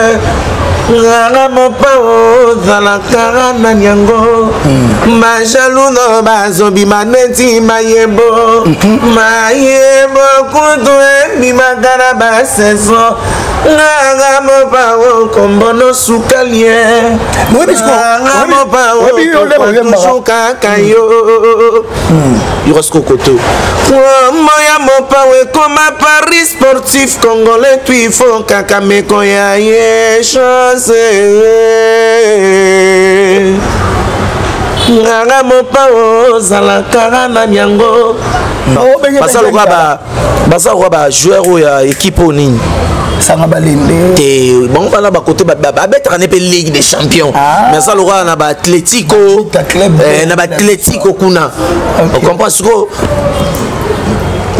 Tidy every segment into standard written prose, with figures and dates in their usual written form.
Ngara mopao zalakara na nyango Majaluno bazobi maneti mayebo Mayebo kutu emi magara baseso Ngara mopao kombono sukalie Ngara mopao suka kayo Yorosko koto Moya mopao koma Paris sportif congolais tuifo kakameko ya yesho Ngara mopao zalakara na nyango Basa roba joueur ya équipe nini Sanga balende te bon bala ba côté ba betra ne pe Ligue des Champions mais ça lora na ba Atlético na ba Atlético kuna on comprend ce que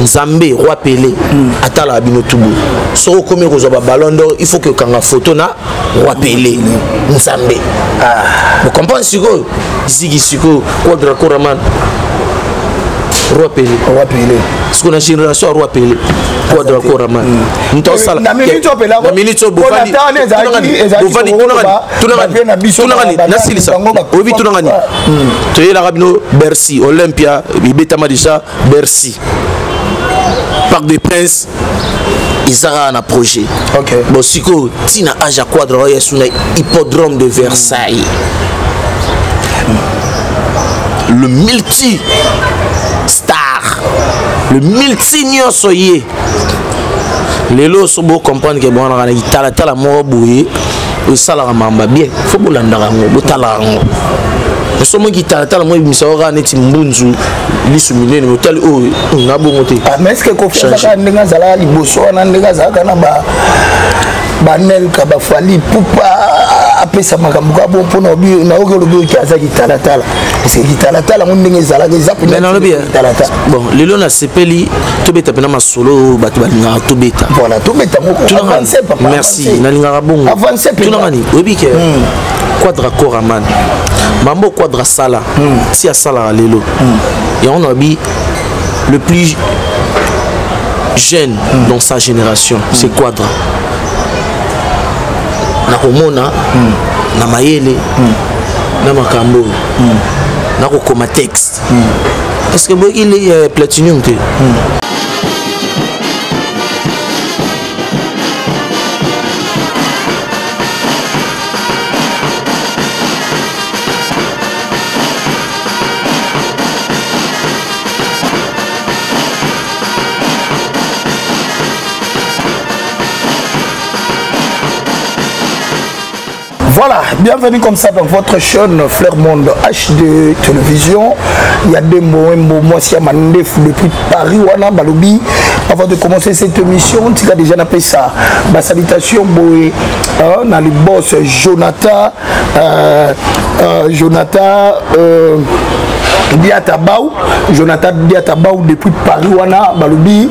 Nzambe roi Pelé atala bino tubu soko komi ko ba ballon d'or il faut que kanga photo na roi Pelé Nzambe vous comprenez ce que Ziggy Siko Quadra Koraman roi Pelé ce qu'on a génération roi Pelé Quadra Koraman nto sala na minute bofani tunangani nasilisa obi tunangani toyela rabino Bercy Olympia bibeta madisha Bercy Parc des Princes Isara na projet bon siko tina aja Quadra yesuna hippodrome de Versailles le multi star le multi nyosoye lelo sobo comprendre que bon on a tala mo boye o sala mamba bien faut bolanda ngo botala ngo somo qui tala mo misora neti mbunzu lisu minene hotel o na bongote mais est-ce que confiance ka ndinga zala liboso na ndinga zaka na banel ka ba fali pupa apesa makambo ka bon pona obi na oke lobi ki azaki tala c'est ki tala mo ndinga zala ke zapu mais non le bien bon lelo na sepeli to beta pena masolo batu balinga to beta voilà to beta mo avancer papa merci na linga bongo avancer tout nangani obi ke Quadra Koraman mambo Quadra sala si a sala lelo et on a bi le plus jeune dans sa génération c'est Quadra na komona na mayele na makambo na kokoma texte est-ce que il est platinum te Voilà, bienvenue comme ça dans votre chaîne Fleur Monde HD Télévision. Il y a des mots, moi si Mandef depuis Paris, Wana Balobi. Avant de commencer cette émission, tu as déjà appelé ça. Ma salutation, boy, on a le boss Jonathan, Jonathan Diatabaou depuis Paris wana balobi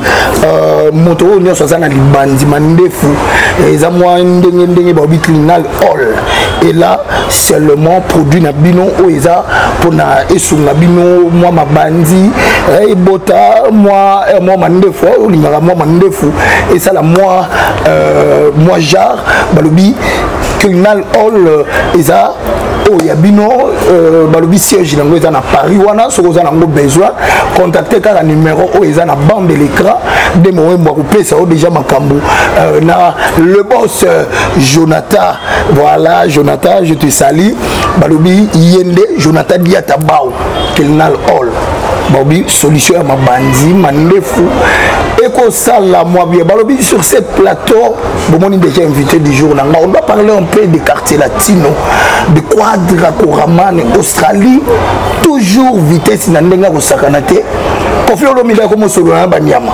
moto nyo sazana libandi mandefu eza moi ndenge babi Clinal Hall et là seulement produit na bino oeza pona esunga bino moi mabandi et bota moi mandefu olinga moi mandefu et ça la moi jar balobi Clinal Hall eza oh yabino balobi siège nango eza na Paris wana soko za nango besoin contacter kaka numéro o eza na bande de l'écran de moyen mwa kopesa o déjà makambo na le boss Jonathan. Voilà Jonathan, je te salue balobi yende Jonathan Diatabaou Clinal Hall balobi solution ya mabandi mandefu eko sala moi bien balobi sur cette plateau bomoni déjà invité du jour là on doit parler un peu des quartiers latino de Quadra Koraman Australie toujours vitesse na ndenga ko sakanate Koffi Olomide ko mosolo na banyama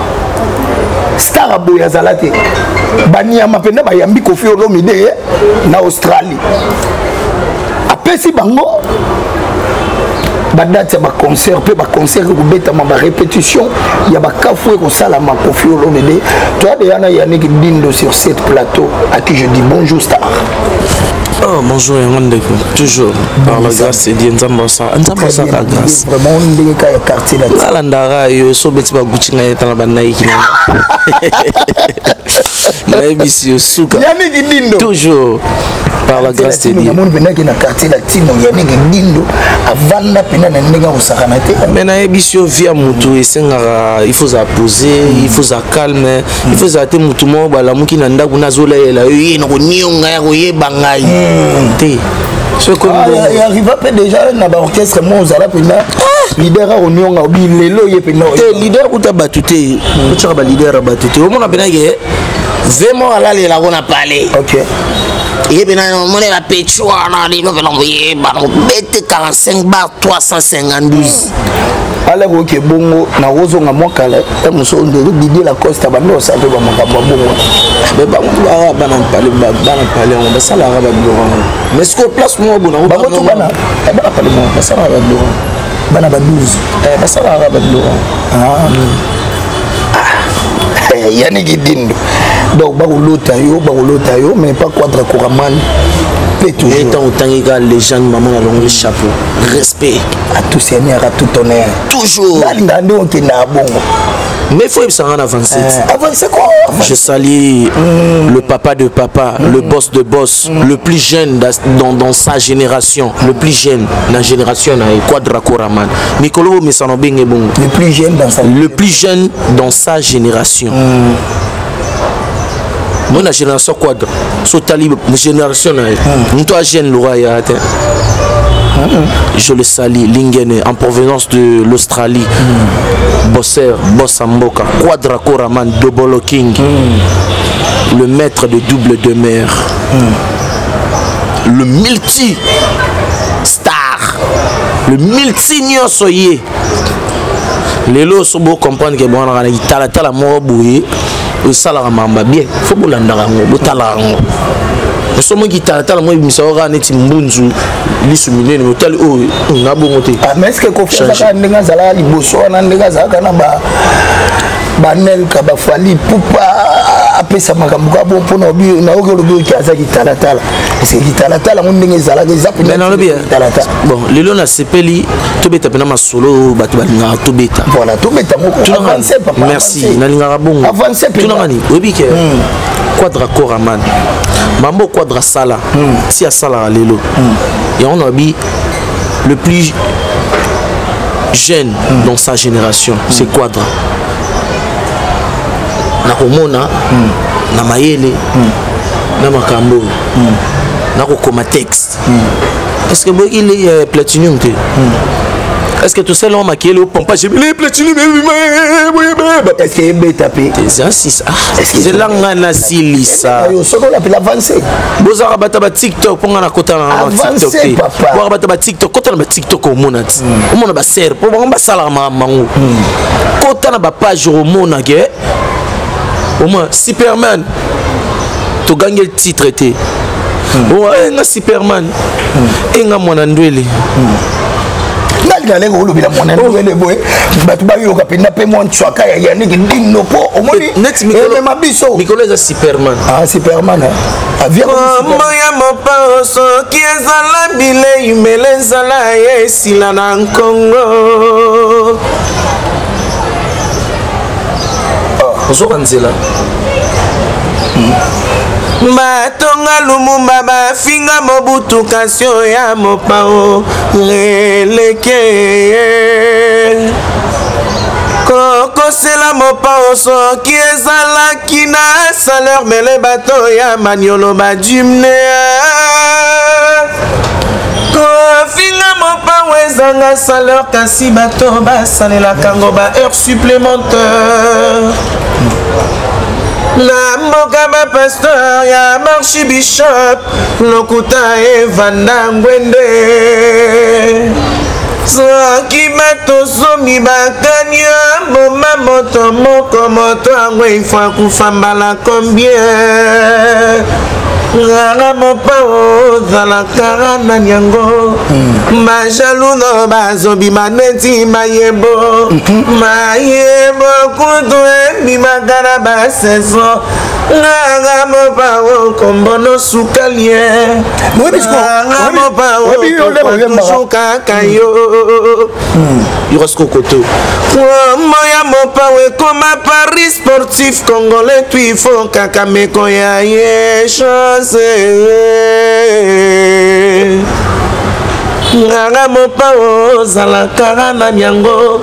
star aboya zalate banyama penda bayambi Koffi Olomide na Australie apesi bango badate ba concert pe ba concert ko beta ma répétition ya ba kafoué ko sala ma Koffi Olomide toi de yana Yannick Dindo sur cette plateau à qui je dis bonjour star. Oh, bonjour, toujours par la grâce de Dieu. Nzambosa la grâce. Vraiment, on est dans le quartier là. Landara, yo so beti ba gucci ngai tala ba Nike na émission souka. Toujours par la grâce de Dieu. Mon venait dans le quartier latino, Yannick Dindo, avant la peine de n'enga au Saranate. Mais na émission via mutu esengara, il faut se poser, il faut se calmer, il faut se mutu mo bala muki na ndaku na zola ela yo no nyonga ya ko yeba ngai. Té. Ce comme il arrive pas déjà na ba orchestre mo zala pena. Leader a union a oublié lelo yepena. Leader uta batute, uta ba leader batute. Au moins pena que vraiment là les la on a parlé. OK. Et bien on est la péchoir na les no envoyer ba bête 45 bar 352. Ala ko bongo na rozo nga mokala e muso ndelo Didier Lacoste bando sa pe ba makambo bongo. Mais ba mutu ba bana parler on ba sala ba bureau. Mais ce que place moi bon ba mutu bana e ba parler moi ba sala ba bureau. Bana ba 12 ba sala ba bureau. Yannick Dindo. Donc ba lota yo mais pas quadra couraman. Et tant autant égal les gens maman a long chapeau. Respect à tous seigneur à tout honneur. Toujours. Mais il faut s'en avancer. Avancer quoi? Je salue le papa de papa, le boss de boss, le plus jeune dans sa génération, le plus jeune dans la génération Quadra Koraman. Nicolo Messanobing est bon. Le plus jeune dans sa génération. Moi la génération quadre, so talib génération nous toi jeune Louraya. Je le salue, Lingene en provenance de l'Australie. Bosser, Bossamboka, Quadra Koraman, Dobolo King, le maître de double de mer, le multi star, le multi nyosoye. Les lots sont beaux comprendre que bon on a la mort bouillé. Le salaire mamba bien faut bolanda rango botala rango somo qui tala moi misora neti mbunzu lisumine no tali o na bongote mais est-ce que confiance ka ndinga zala liboso na ndinga zaka na banel ka ba fali pupa apesa makambo ka bon pona obi na oke lobi ki azaki tala c'est ki tala mon ndinga zala ke zapi mais non bien bon lelo na sepeli to beta pena masolo batu balinga to beta voilà to beta moko avancer papa merci na linga bongo avancer tout na mani obi ke Quadra Koraman mambo Quadra sala si a sala lelo et on a bi le plus jeune dans sa génération c'est Quadra na komona na mayele na makambo na kokoma texte est-ce que il est platinum te est-ce que tout ça l'homme qui est le pompage les platinum est-ce que beta pe c'est un 6 c'est langa na silisa yo soko la pe avancer bozara bata ba TikTok ponga na kota na TikTok te bo bata ba TikTok kota na ba TikTok au monat au mona ba ser po ba sala mangu kota na ba page au mona ke au moins Superman to gagner le titre était nga Superman nga mwana ndwele nalingale ngolobi na mwana ndwele boy batu ba yo kapenda pe mon chwaka ya Yannick Dindo po omoni net mabiso Mikolo za Superman Superman avia moya mopa so ki ezala bile imele zala yesila na Kongo Ozoka nzela Matonga Lumumba bafinga Mobutu kasio ya mopao releke Kokosela mopao soki ezalaki na salaire mele bato ya Maniolo badumne Kofinga mopao ezanga salaire kasi bato basalelaka ngo ba heure supplémentaire La mboka ba pasteur ya marchi bishop lokuta evanda ngwende Soki bato somi bakanya moma moto moko moto angwe ifwa kufambala combien Rara mopao zalakara na nyango Majalou no bazobi maneti mayebo Mayebo kutu emi magara baseso Nanga mopao kombono sukalie. Nanga mopao toujours kakayo. Irosko koto. Moya mopao comme à Paris sportif congolais tu il faut kakameko ya ye chance. Nanga mopao zalakara na nyango.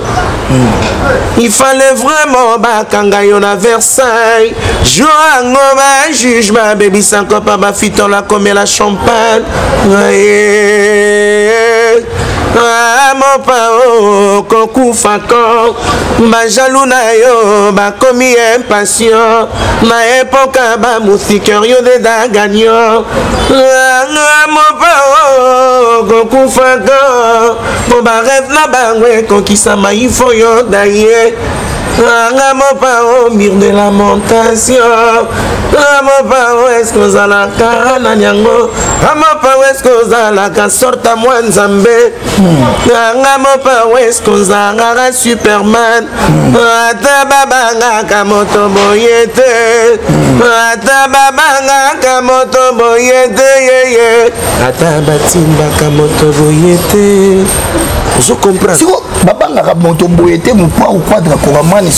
Il fallait vraiment bakanga yo na Versailles. Joango ba juge ba baby sans copa ba fiton la comme la champagne. Mon pao konku fakon ba jaloux na yo ba komi impatient na époque ba musiqueur yo de da gagnant. Mon pao konku fakon pour ba rêve na bangwe konkisa ma il faut yo d'ailleurs. Mon pao mire de lamentation. Mon pao est-ce que ça la carana nyango. Mon pao est-ce que ça la sorte à moi nzambe. Mon pao est-ce que ça la Superman. Ata babanga kamoto boyete. Ata babanga kamoto boyete yeye. Ata batimba kamoto boyete. Je comprends. Si vous babanga kamoto boyete mu pas ou quadra koramani. Quand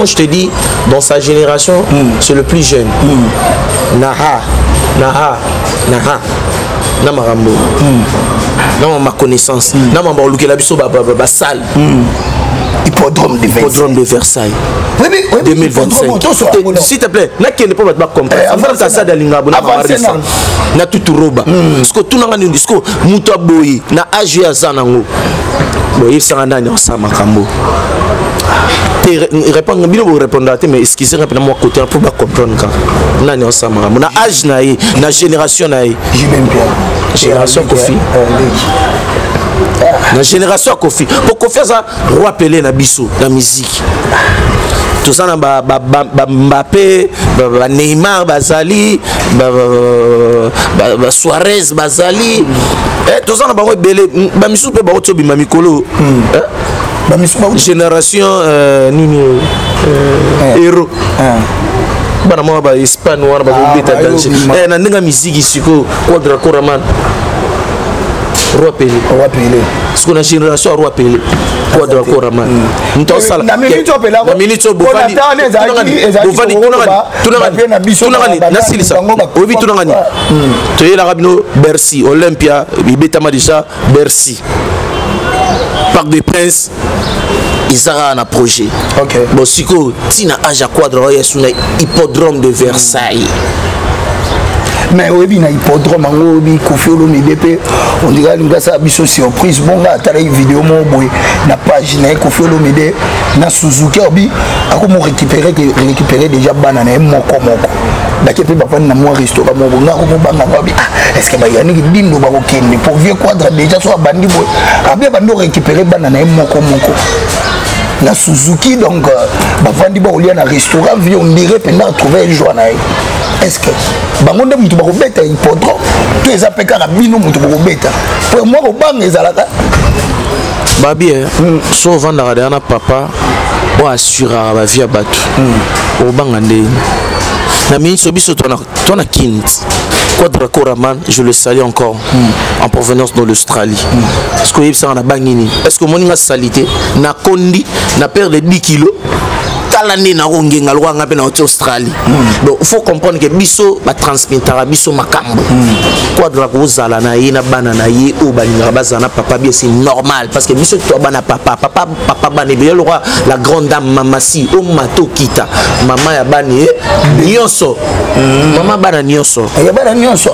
je te dis dans sa génération, c'est le plus jeune. Naha Namarambo. Dans ma connaissance, Namamba Lukela Biso Basal. Hippodrome de Versailles. 2025. S'il te plaît, n'a qu'elle ne peut pas comprendre. Avant ça, ça d'Alingabo, n'a tout roba. Ce que tout n'a pas dit, ce que Mouta Boy, n'a agi à Zanango. Bon, il s'en a donné ça, Makambo. Répondre, mais excusez moi côté pour pas comprendre quand. N'a ça, Makambo. N'a âge naïe, n'a génération naïe. Génération Kofi. La génération Kofi. Pour Kofi, ça, roi Pelé na biso, la musique. Tout ça, Mbappé, Neymar, Bazali, Suarez, Bazali. Tout ça, Belé, Bamisou peut pas être Mamikolo. Génération Nini héros. Bana moi ba Espagne wana ba beta danger. Na ndinga musique isiko Quadra Koraman. Roi Pelé. Ce qu'on a génération Roi Pelé. Quadra Koraman. Nto sala. Na minute Bofani. Tunangani na silisa. Obi tunangani. Toyela rabino Bercy Olympia bibeta madisha Bercy. Parc des Princes. Ils ont un projet. Ok. Bon, si tu as un quadre, il y a un hippodrome de Versailles. Mais oui, na hippodrome, on dirait que ça a une surprise. Bon, là, tu as une vidéo, na page, na Kofi Olomide, na Suzuki, on récupérer déjà banane, moko. Restaurant, est-ce que y a des dingo pour vieux quadre déjà soit bandi boy. Après, on récupérer banane, moko. Na Suzuki, donc, bafandi ba olia na restaurant, on dirait pendant trouver un jour. Est-ce que bangonde mutu bakobeta hippodrome to ezapeka na bino mutu bakobeta pour moi obanga ezalaka babi so vanda na papa o assura ba via batu obanga ndé na minso biso tona kint Quadra Koraman, je le salue encore en provenance de l'Australie. Est-ce que ça en a bangini? Est-ce que mon a salité na kondi na perdre 10 kilos? L'année na rongenga loanga pe na Australie. Donc il faut comprendre que biso ba transmettre biso makambo. Quadra kozala na ye na banana ye o balinga bazana papa bien c'est normal parce que biso to bana papa bane bien le roi la grande dame mamasi o mato kita mama ya bani nyonso mama bana nyonso ya bana nyonso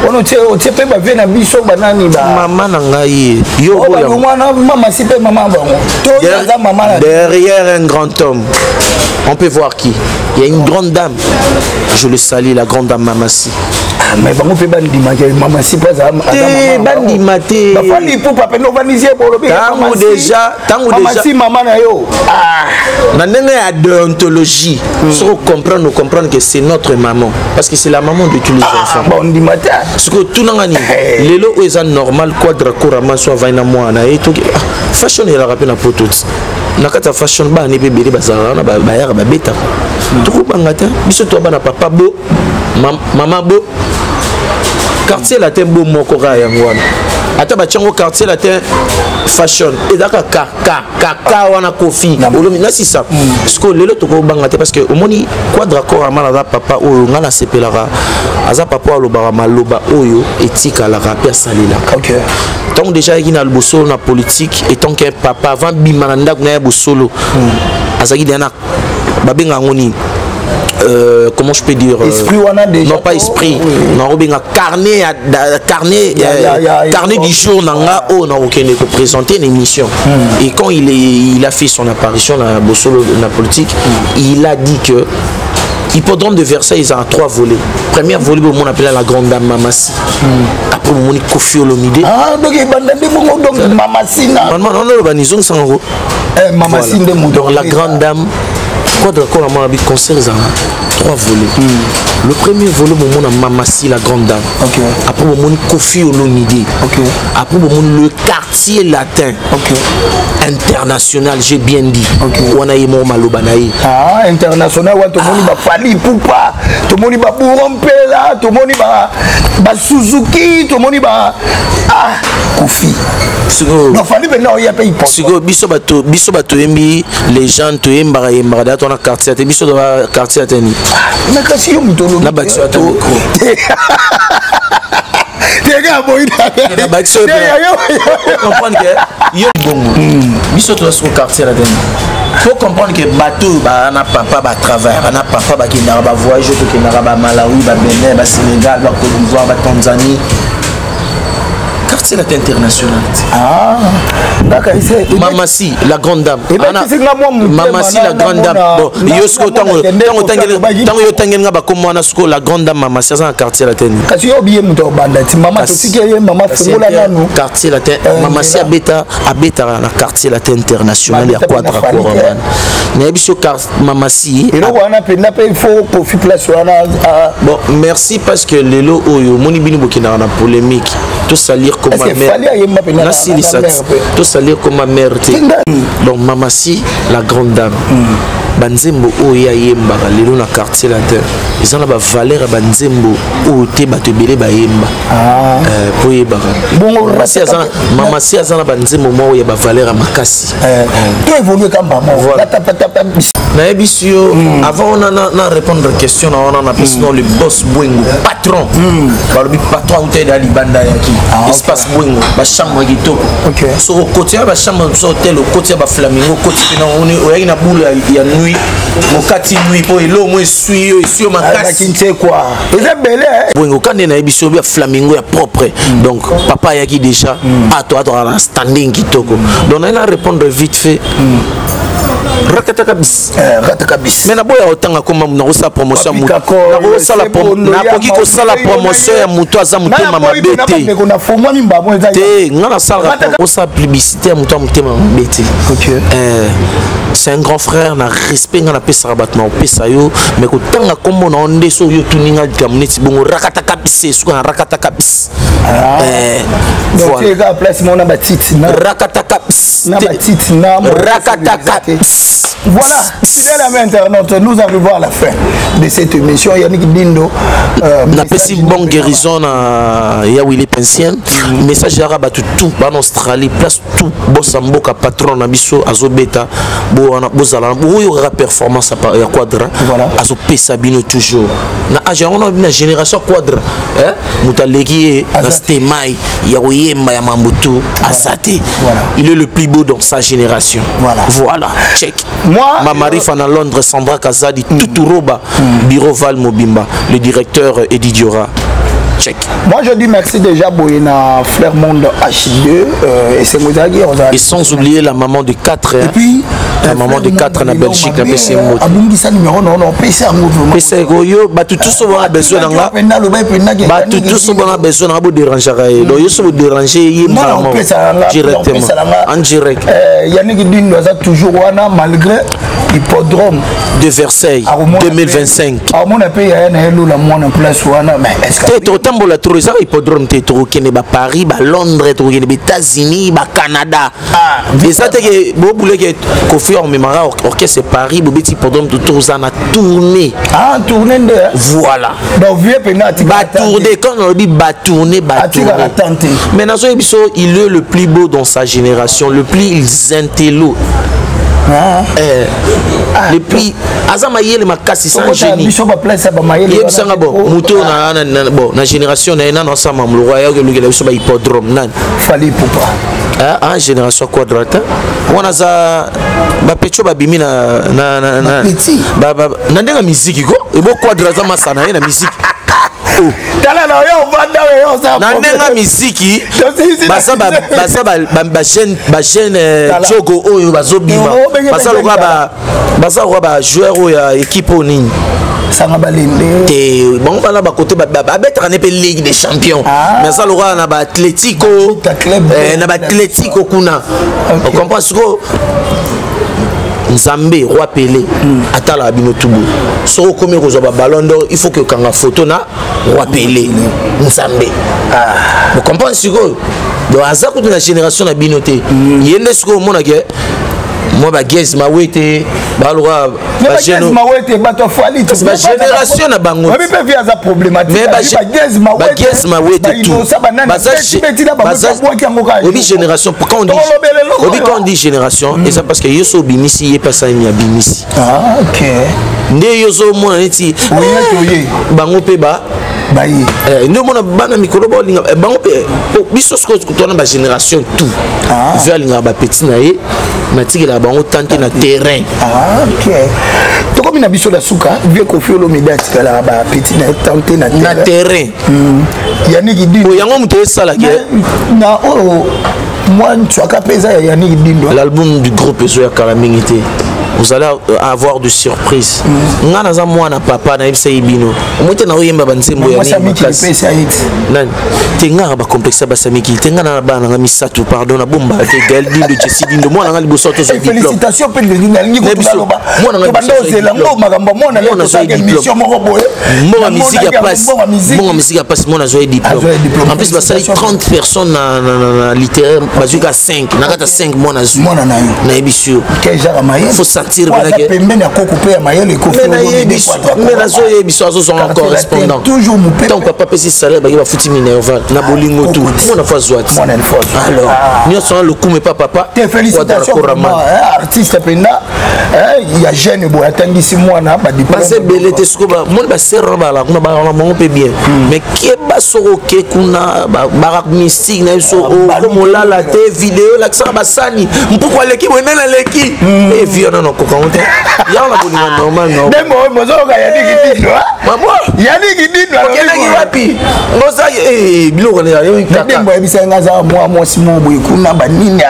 ono tie pe ba vena biso banani ba mama na ngai yo ya mama si pe mama bango to ya mama derrière un grand homme. On peut voir qui. Il y a une grande dame. Je le salue, la grande dame Mamassi. Mais on peut bandi Mamassi pas bandi maté. Bafandi pour pas organiser pour le tango déjà Mamassi maman na yo. Nandenge a déontologie. Pour comprendre que c'est notre maman parce que c'est la maman de tous les enfants. Bandi maté. Ce que tout n'angani. Lelo est normal Quadra Koraman soit vaina moi na et tout. Fashion il a rappelé na pour tout. na kata fashion ba ne bébé bazala na ba ya ba beta tout bangata biso to bana papa bo maman bo quartier la tembo moko ka yangwana ata ba chango quartier la te fashion et daka ka wana kofi olomi na sisa parce que lelo to ko bangata parce que omoni quadra corps amala da papa oyo ngala sepelara aza papa aloba maloba oyo etika la rapia salila. OK. Donc déjà il y a le bossolo na politique et tant que papa avant bimananda na bossolo azaki dana babenga ngoni comment je peux dire esprit non pas esprit non bien carnet du jour nanga on a aucun de présenter une émission et quand il a fait son apparition dans bossolo na politique il a dit que l'hippodrome de Versailles, ils ont 3 volets. Premier volet, on appelle la grande dame Mamassi. Après, on a Kofi Olomide. Ah, donc il y a Mamassi. Non, non, non, Mamassi. Donc la grande dame, quoi de quoi on a concert, ils ont 3 volets. Le premier volet, on a Mamassi, la grande dame. Après, on a Kofi Olomide. Après, on a le quartier latin. International, j'ai bien dit. On a eu mon Malobanaï. Ah, international, tout le monde va Fali Poupa, tout le monde va Bourampela, tout le monde va Suzuki, tout le monde va Kofi. Non, Fali, mais non, il y a pas de Sigo, biso bato embi, les gens te embara embara dans la quartier, biso dans la quartier ateni. Mais quand si on mitologie. La bâtisse à ton comprendre que yo bongo biso to sur quartier la dernière faut comprendre que bateau ba na papa ba travail na papa ba qui na ba voyage to qui na ba Malawi ba Bénin ba Sénégal ba Côte d'Ivoire ba Tanzanie quartier international. Ah, d'accord. Mamassi, la grande dame. Mamassi, la grande dame. Bon, yosko tango tango ba comme na sko la grande dame Mamassi dans quartier latin. Kasi yo biye muto banda ti mama to sikeye mama fungola nanu. Quartier latin Mamassi abeta na quartier latin international ya quadra corona. Na biso Mamassi. Et donc on a pena pe il faut profiter place wana. Bon, merci parce que lelo oyo moni bini bokina na polémique. Tout salir comme ma mère. Tout salir comme ma mère. Donc Mamassi, la grande dame. Banzembo oya yemba lelo na quartier latin. Ils ont la valeur banzembo o te bato belé ba yemba. Pour yeba. Mamassi azana banzembo mo ya ba valeur makasi. Tout évolue comme maman. Na ebisio avant on a répondre question on a appelé le boss Bwengo patron. Balobi patron ou te dali banda yaki. Espace Bwengo ba chambre gitoko. So côté ba chambre so hôtel côté ba flamingo côté na on est na boule ya nuit mokati nuit po elo mo suyo makasi kinse quoi. Eza belé. Bwengo quand na ebisio ya flamingo ya propre. Donc papa yaki déjà à toi standing kitoko. Donc on a répondre vite fait. Rakatakabis. Mais na boya otanga comme na osa promotion muto. Na osa la promotion ya muto aza mutema mabete. Te ngana sala osa publicité ya muto mutema mabete. C'est un grand frère na respect ngana pesa rabatma opesa yo mais ko tanga comme na onde so yo tuninga kamneti bongo rakatakabis suka rakatakabis. Voilà. Place mon abatiti na rakatakabis. Na batiti na rakatakabis. Voilà, fidèles amis internautes, nous arrivons à la fin de cette émission. Yannick Dindo. On a passé une bonne guérison à Yawili Pensien. Message arabe tout en Australie, place tout. Bossamboka patron Nabiso, Azobeta, Bozala, où il y aura performance à Quadra. Voilà. Azopé Sabino toujours. On a une génération Quadra. Moutalegi, Astemai, Yaouyemba, Yamambutu, Azate. Il est le plus beau dans sa génération. Voilà. Check. Moi, Mamari Fana Londres, Sandra Kazadi, Tuturoba, Biro Val Mobimba, le directeur Eddie Diora. Check. Moi je dis merci déjà Boyena Flairmonde H2 et c'est Mouzagi. Et sans oublier la maman de 4 ans. Et puis maman de 4 na Belgique na PC moto abungisa numéro non PC yango vraiment PC goyo batu tous ba besoin nga batu tous ba besoin nga bo déranger ka do yo so bo déranger yi directement en direct Yannick Dindo a toujours wana malgré hippodrome de Versailles 2025 mon pays a na hello la mon en place wana mais est-ce que tu tambola trop ça hippodrome te trop kene ba Paris ba Londres trop kene ba États-Unis ba Canada et ça te que bo boule que Kofi on me mara orchestre Paris bo petit hippodrome tout ça na tourner tourner de voilà donc vieux penalty ba tourner quand on dit ba tourner mais nazo biso il est le plus beau dans sa génération le plus intello le plus azama yele makasi sans génie yebisanga bon muto na bon na génération na ena ensemble le royaume que le biso ba hippodrome nan fallait poupa en génération quadrate on a za ba pecho ba bimi na ba na ndenga musique ko e bo quadrate ma sana na musique tala na yo vanda yo ça na ndenga misiki basa ba jeune chogo oyo bazobima basa ko ba joueur ya équipe onini sanga balende te bon bala ba côté ba betra ne pe Ligue des Champions mais ça le roi na ba Atlético na ba Atlético kuna on comprend ce que Nzambe roi Pelé atala bino tubu so comme ko ba ballon d'or il faut que kanga photo na roi Pelé Nzambe vous comprenez ce que donc aza ko na génération na binoté yende ce que mona ke moi ba Gez Mawete ba loi ba Gez Mawete ba to fali to ba génération na bango mais pe via za problématique mais ba Gez Mawete tout obi génération quand on dit génération et ça parce que yoso bimisi ye pasa ni abimisi OK nde yoso mona neti bango pe ba bayi nde mona bana mikolo ba linga bango pe biso sko tona ba génération tout vers linga ba petit na ye matiki la bango tante na terrain OK to comme na biso la suka vieux Kofi Olomide atikala ba petit na tante na terrain Yannick Dindo yango muto sala ke na moi tu as capeza Yannick Dindo l'album du groupe Ezoya Kalamingité vous allez avoir de surprises ngana za mwana papa na ibisa ibino mote na oyemba banzembo ya nani tenga ba complexe ba samiki tenga na bana nga misatu pardon na bomba te Dindo Jesse Dindo mwana nga liboso to félicitations pe ngi ko taloba mwana nga bandozela ngo makambo mwana le to sa mission moko boye mwana musique ya passe mwana musique ya passe mwana zo diplôme en plus ba sali 30 personnes na littéraire bazuka 5 na kata 5 mwana zo na ebisio keja maye faut sentir pembeni ya koko pe ya mayele ko mais na zo ebiso zo sont correspondant toujours mon père ton papa pesi salaire ba futi Minerva na bolingo tout mwana fa zoati alors nous sommes le coup mais pas papa te félicitations artiste penda il y a jeune boy atangisi mwana ba diplôme parce belé te skoba mon ba serra ba la kuna ba mon pe bien mais qui ba soro ke kuna ba mystique na so comme là la te vidéo la ça ba sani pourquoi l'équipe on est l'équipe et vieux non ko compte ya on la bolingo normal non demo mozo ga Yannick Dindo maman Yannick Dindo kenaki wapi ngoza biloko na yo kaka demo ebisanga za moi Simon boy kuna ba nini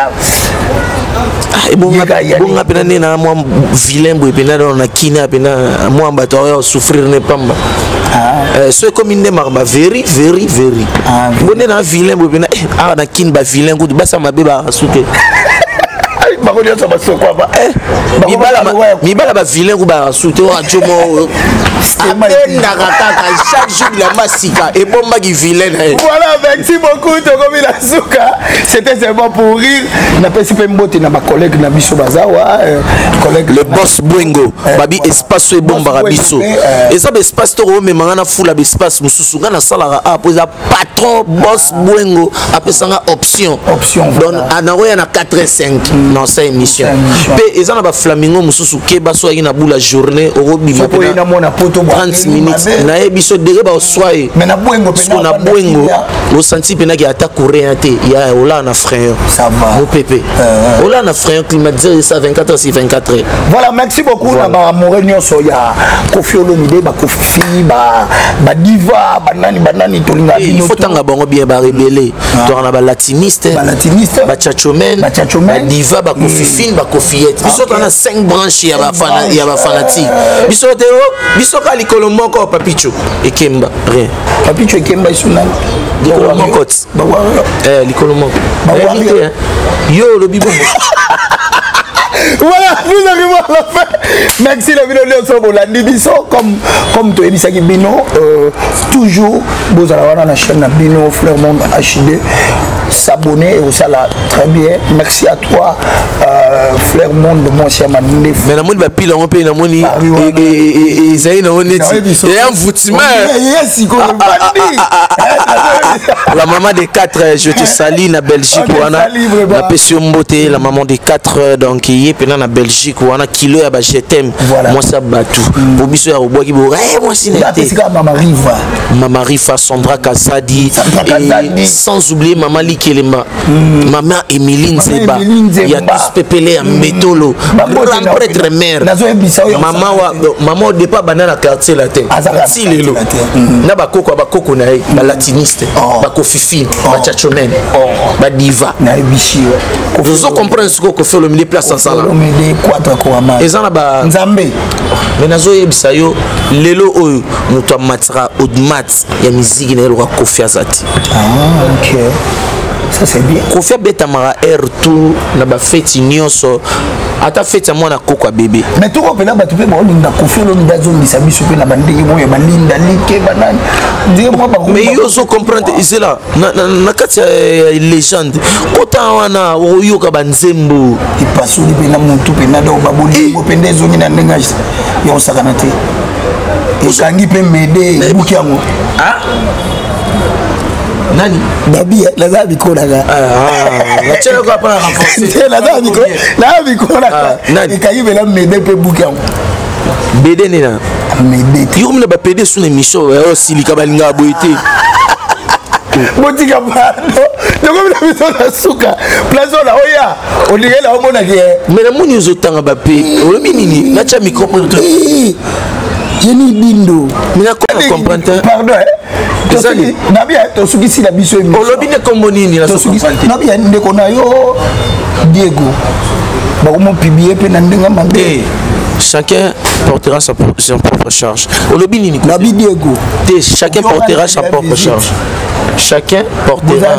bonga pena nena moi vilain boy pena na kina pena moi bato ya souffrir ne pamba so comme inde marba very bonne na vilain boy pena na kin ba vilain ko basa mabe ba suke bakoni ça va se quoi ba mibala ba vilain ko ba suke wa jomo chaque jour la massika et bomba qui vilain voilà merci beaucoup to comme la souka c'était seulement pour rire na pesipe mbote na ba collègue na biso bazawa collègue le boss Bwengo babi espace et bomba biso et ça espace to me mangana fula espace mususu ngana sala a poser patron boss Bwengo apesanga option donc anaroya na 4-5 dans sa émission pe ezana ba flamingo mususu ke baso na bula journée orobi na mona poto 30 minutes na ebiso dege ba soye mais na Bwengo au senti pena ki ata coréen te ya ola na frère ça va au pépé ola na frère climatisé ça 24 heures sur 24 heures voilà merci beaucoup na ba Morenio Soya Kofi Olomide ba Kofi ba diva banani tolinga il faut tanga bango bien ba rebelle to na ba latiniste ba chachomen ba diva ba fifine ba fillette biso tana 5 branches ya ba fanatique biso teo biso ka likolo moko papicho ekemba rien papicho ekemba isuna likolo moko likolo moko yo le bibo. Voilà, nous arrivons à la fin. Merci la vidéo de Bolandi Biso. Comme tu as dit, Bino, toujours, vous allez voir la chaîne Bino Fleur Monde HD. S'abonner et aussi là, très bien. Merci à toi, Fleur Monde de mon cher Mandé. Mais la monde va pile en paix, la moni et Zayn on est et un voutiment. La maman des 4, je te salue la Belgique la Pession Beauté, la maman des 4 donc hier pendant la Belgique ou on a kilo ya ba je t'aime moi ça batou pour biso ya oboki bo moi sinete Maman Rifa Sandra Kazadi et sans oublier maman Likelema maman Emeline Zeba il y a tous pepele à Metolo grand prêtre mère maman de pas banana quartier la terre si lelo na ba koko na ba latiniste ba kofifine ba chachomen ba diva na bishi vous comprenez ce que fait le milieu place ensemble et ça ba nzambe mais nazo yebisa yo lelo oyo muto amatira odmat ya musique na elwa Kofi Azati ok ça c'est bien Kofi betamara air tout na ba fête nyonso ata fête moi na koko bébé mais tout ko pena ba tupe ba linda Kofi lo ndazo mbisa biso pe na bandenge boye balinda like banani ndiye moi ba mais yo so comprendre c'est là na kati légende autant wana oyo ka banzembo ipasuli pe na muntu pe na do babuli ko pendezo ni na ndenga yo sakana te ekangi pe mede buki yango nani babi la zabi kona ga la tchela ko pa renforcer la zabi kona ekangi pe la mede pe buki yango bede ni na mede yo mna ba pede sur l'émission o silika balinga boité botika pardon donc on a besoin de suka place là oya on dirait là on mona que mais la moni zotanga ba pe o minini na cha micro pour tout Jenny Bindo mais na comprendre pardon na bien to suki si la biso o lobi ne kombo nini na suki na bien ndeko na yo Diego ba ko mo publier pe na ndenga mande chacun portera sa propre charge au lobi nini Nabi Diego chacun portera sa propre charge chacun portera